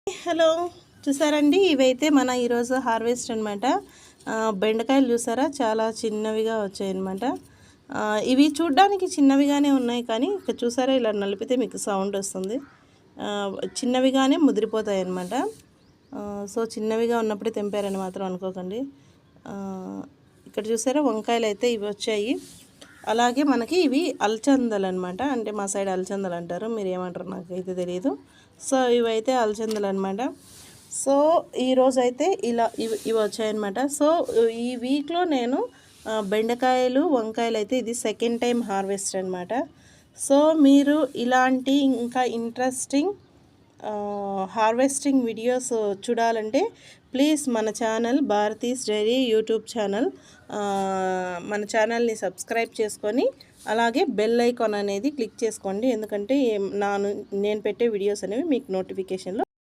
Hello, చూసారండి ఇవైతే మన ఈరోజు హార్వెస్ట్ అనమాట. బెండకాయలు చూసారా, చాలా చిన్నవిగా వచ్చాయన్నమాట. ఇవి చూడ్డానికి చిన్నవిగానే ఉన్నాయి, కానీ ఇక్కడ చూసారా ఇలా నలిపితే మీకు సౌండ్ వస్తుంది. చిన్నవిగానే ముదిరిపోతాయి అన్నమాట. సో చిన్నవిగా ఉన్నప్పుడే తెంపారని మాత్రం అనుకోకండి. ఇక్కడ చూసారా వంకాయలు అయితే ఇవి వచ్చాయి. అలాగే మనకి ఇవి అలచందలు అనమాట. అంటే మా సైడ్ అలచందలు అంటారు, మీరు ఏమంటారు నాకైతే తెలియదు. సో ఇవైతే అలచందలు అనమాట. సో ఈరోజు అయితే ఇలా ఇవి వచ్చాయన్నమాట. సో ఈ వీక్లో నేను బెండకాయలు వంకాయలు అయితే ఇది సెకండ్ టైం హార్వెస్ట్ అనమాట. సో మీరు ఇలాంటి ఇంకా ఇంట్రెస్టింగ్ హార్వెస్టింగ్ వీడియోస్ చూడాలంటే ప్లీజ్ మన channel Bharati's diary YouTube channel, మన ఛానల్ని సబ్స్క్రైబ్ చేసుకొని అలాగే బెల్ ఐకాన్ అనేది క్లిక్ చేసుకోండి. ఎందుకంటే నేను పెట్టే వీడియోస్ అనేవి మీకు నోటిఫికేషన్లో